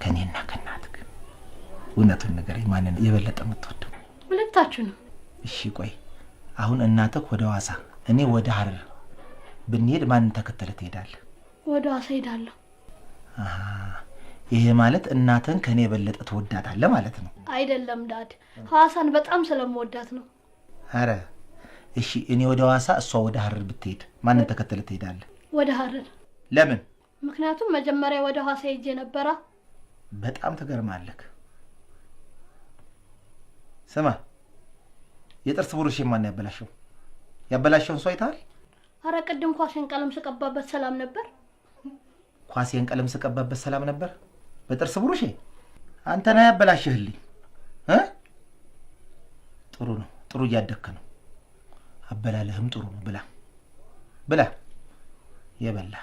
ከኔና ከናትክ እውነቱን ንገረኝ፣ ማንን የበለጠ የምትወደው? ሁለታችሁ ነው። እሺ ቆይ አሁን እናትክ ወደ ሐዋሳ እኔ ወደ ሐረር ብንሄድ ማንን ተከተለ ትሄዳለህ? ወደ ሐዋሳ ሄዳለሁ። ይሄ ማለት እናትን ከኔ የበለጠ ትወዳታለህ ማለት ነው? አይደለም ዳድ፣ ሐዋሳን በጣም ስለምወዳት ነው። አረ እሺ እኔ ወደ ሐዋሳ እሷ ወደ ሐረር ብትሄድ ማንን ተከተለ ትሄዳለህ? ወደ ሐረር። ለምን? ምክንያቱም መጀመሪያ ወደ ሐዋሳ ሄጄ ነበራ። በጣም ትገርማለህ። ስማ የጥርስ ብሩሽ ማን ያበላሸው? ያበላሸውን ሰው አይተሃል? አረ ቅድም ኳሴን ቀለም ስቀባበት ሰላም ነበር። ኳሴን ቀለም ስቀባበት ሰላም ነበር? በጥርስ ብሩሽ አንተ ነህ ያበላሽህልኝ። ጥሩ ነው፣ ጥሩ እያደግክ ነው። አበላለህም ጥሩ ነው። ብላ ብላ የበላ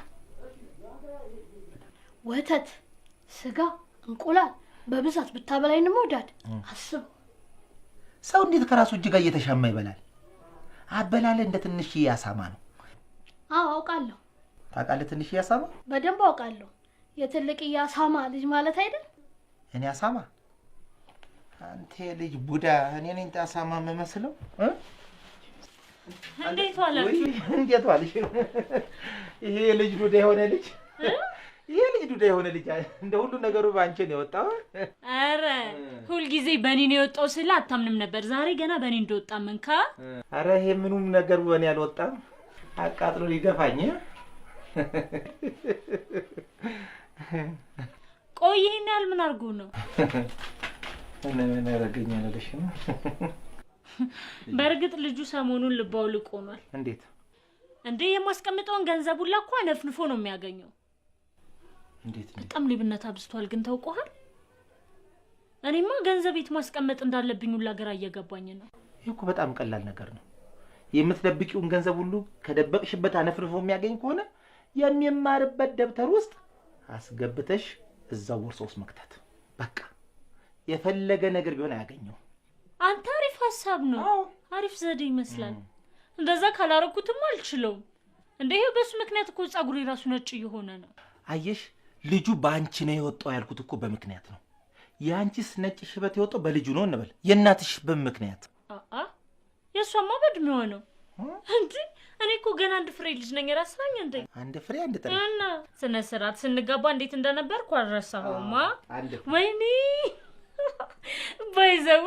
ወተት፣ ስጋ፣ እንቁላል በብዛት ብታበላኝ ነው ዳድ። አስብ፣ ሰው እንዴት ከራሱ እጅ ጋር እየተሻማ ይበላል? አበላለህ እንደ ትንሽ ያሳማ ነው። አዎ አውቃለሁ። ታውቃለህ? ትንሽ ያሳማ በደንብ አውቃለሁ። የትልቅ ያሳማ ልጅ ማለት አይደል? እኔ ያሳማ? አንተ ልጅ ቡዳ፣ እኔ ነኝ ያሳማ የምመስለው? እንዴት ዋላችሁ? እንዴት ዋልሽ? ይሄ ልጅ ዱዳ የሆነ ልጅ ይሄ ልጅ ዱዳ የሆነ ልጅ እንደ ሁሉ ነገሩ ባንቺ ነው የወጣው። አረ ሁሉ ጊዜ በኔ ነው የወጣው ስለ አታምንም ነበር። ዛሬ ገና በኔ እንደወጣ መንካ። አረ ይሄ ምኑም ነገሩ በኔ አልወጣም። አቃጥሎ ሊደፋኝ። ቆይ ይሄን ያህል ምን አድርጎ ነው? ምን ያረገኛል ልሽ ነው? በርግጥ ልጁ ሰሞኑን ልባው ልቆኗል። እንዴት እንዴ? የማስቀምጠውን ገንዘብ ሁላ እኮ ነፍንፎ ነው የሚያገኘው። እንዴት ነው? በጣም ሊብነት አብዝቷል። ግን ታውቀዋል? እኔማ ገንዘብ የት ማስቀመጥ እንዳለብኝ ሁላ ግራ እየገባኝ ነው። ይሄ እኮ በጣም ቀላል ነገር ነው። የምትደብቂውን ገንዘብ ሁሉ ከደበቅሽበት አነፍንፎ የሚያገኝ ከሆነ የሚማርበት ደብተር ውስጥ አስገብተሽ እዛው ቦርሳ ውስጥ መክተት። በቃ የፈለገ ነገር ቢሆን አያገኘው። አንተ አሪፍ ሐሳብ ነው። አሪፍ ዘዴ ይመስላል። እንደዛ ካላረኩትም አልችለውም። እንዴ በሱ ምክንያት እኮ ጸጉሬ ራሱ ነጭ እየሆነ ነው። አየሽ ልጁ ባንቺ ነው የወጣው ያልኩት እኮ በምክንያት ነው። ያንቺስ ነጭ ሽበት የወጣው በልጁ ነው እንበል። የእናትሽ በምክንያት የሷማ በእድሜዋ ነው እንዴ? እኔ እኮ ገና አንድ ፍሬ ልጅ ነኝ። ራስራኝ እንዴ? አንድ ፍሬ አንድ ጥሬ እና ስነ ስርዓት ስንገባ እንዴት እንደነበርኩ አልረሳሁማ። ወይኔ ባይዘው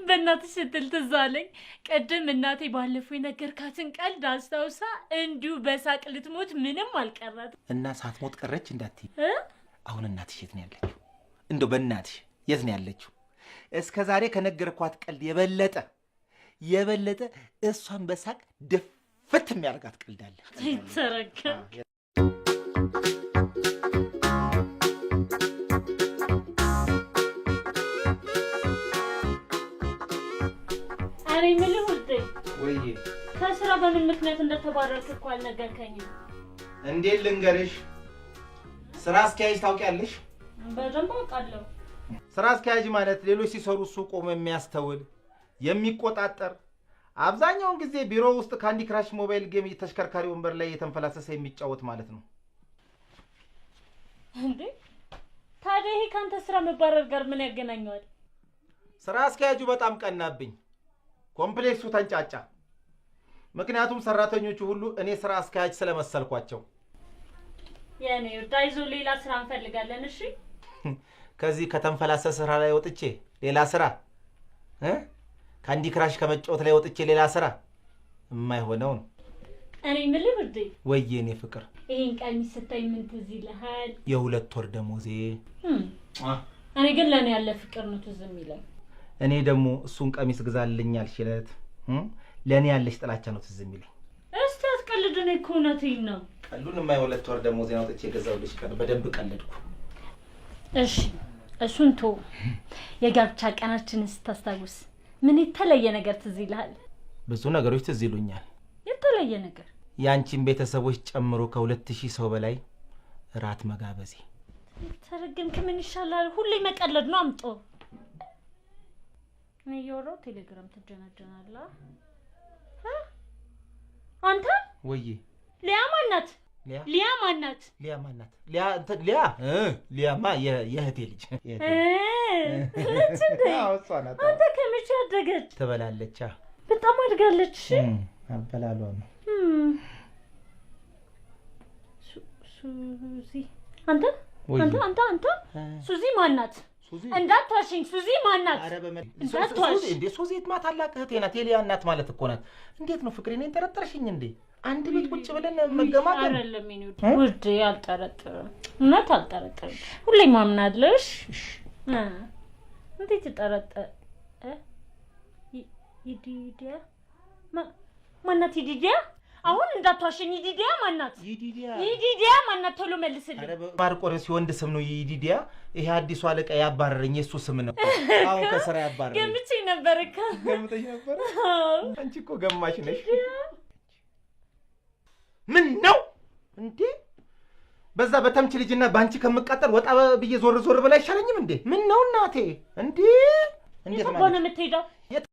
በእናትሽ ስትል ትዝ አለኝ። ቅድም እናቴ ባለፈው የነገርካትን ቀልድ አስታውሳ እንዲሁ በሳቅ ልትሞት ምንም አልቀራት እና ሳትሞት ቀረች እንዳትይ። አሁን እናትሽ የት ነው ያለችው? እንደው በእናትሽ የት ነው ያለችው? እስከ ዛሬ ከነገርኳት ቀልድ የበለጠ እሷን በሳቅ ድፍት የሚያደርጋት ቀልድ አለ። ተረካ አሬ ምን ልሁት? ወይ ከስራ በምን ምክንያት እንደተባረርክ እኮ አልነገርከኝም። እንዴት ልንገርሽ? ስራ አስኪያጅ ታውቂያለሽ? በደንብ አውቃለሁ። ስራ አስኪያጅ ማለት ሌሎች ሲሰሩ እሱ ቆሞ የሚያስተውል የሚቆጣጠር፣ አብዛኛውን ጊዜ ቢሮ ውስጥ ካንዲ ክራሽ ሞባይል ጌም ተሽከርካሪ ወንበር ላይ የተንፈላሰሰ የሚጫወት ማለት ነው። እንዴ ታዲያ ይሄ ካንተ ስራ መባረር ጋር ምን ያገናኘዋል? ስራ አስኪያጁ በጣም ቀናብኝ። ኮምፕሌክሱ ተንጫጫ። ምክንያቱም ሰራተኞቹ ሁሉ እኔ ስራ አስኪያጅ ስለመሰልኳቸው። የኔ ዳይዞ ሌላ ስራ እንፈልጋለን። እሺ ከዚህ ከተንፈላሰሰ ስራ ላይ ወጥቼ ሌላ ስራ ካንዲ ክራሽ ከመጫወት ላይ ወጥቼ ሌላ ስራ የማይሆነው ነው። እኔ ምን ልብድ? ወይዬ እኔ ፍቅር ይሄን ቀሚስ ስታይ ምን ትዝ ይልሃል? የ2 ወር ደሞዜ። እኔ ግን ለኔ ያለ ፍቅር ነው ትዝ የሚለኝ። እኔ ደግሞ እሱን ቀሚስ ግዛልኝ አልሽለት ለኔ ያለሽ ጥላቻ ነው ትዝ የሚለኝ። እስቲ አትቀልድ። እኔ እኮ እውነቴን ነው። ቀሉን የ2 ወር ደሞዜ ነው ወጥቼ ገዛውልሽ ቀን በደንብ ቀለድኩ። እሺ እሱን ቶ የጋብቻ ቀናችንን ስታስታውስ ምን የተለየ ነገር ትዝ ይልሃል? ብዙ ነገሮች ትዝ ይሉኛል። የተለየ ነገር ያንቺን ቤተሰቦች ጨምሮ ከ2000 ሰው በላይ ራት መጋበዜ። ተረገምክ። ምን ይሻላል? ሁሌ መቀለድ ነው። አምጦ እኔ የወራው ቴሌግራም ትጀናጀናለህ አንተ። ወይዬ ሊያ ማናት? ሊያ ማናት? ሊያ ማናት? ሊያማ የእህቴ ልጅ ልጅ እንዴ? እሷ ናት። አንተ ከመቼ አደገች? ትበላለች። በጣም አድጋለች። አበላሏ ነው። ሱዚ አንተ ሱዚ ማናት? እንዳትዋሽኝ። ሱዚ ማናት? እንዳትዋሽ እንዴ! ሱዚ የትማ ታላቅ እህቴ ናት። የሊያ እናት ማለት እኮ ናት። እንዴት ነው ፍቅሬ? እኔን ጠረጠርሽኝ እንዴ? አንድ ቤት ቁጭ ብለን መገማገም አይደለም። ውድ አልጠረጥርም፣ እውነት አልጠረጥርም። ሁሌም ማምናለሽ። እንዴት ተጠረጠረ? ይዲዲያ ማናት? ይዲዲያ አሁን እንዳትዋሽኝ። ይዲዲያ ማናት? ይዲዲያ ማናት? ቶሎ መልስልኝ። ማርቆሬዎስ የወንድ ስም ነው ይዲዲያ። ይሄ አዲሱ አለቃ ያባረረኝ የሱ ስም ነው። አሁን ከስራ ያባረረኝ። ገምቼ ነበር እኮ። ገምተሽ ነበር? አንቺ እኮ ገማሽ ነሽ። ምን ነው እንዴ? በዛ በተምች ልጅና ባንቺ ከመቃጠል ወጣ ብዬ ዞር ብላ አይሻለኝም እንዴ? ምን ነው እናቴ? እንዴ እንዴት ነው የምትሄደው? የት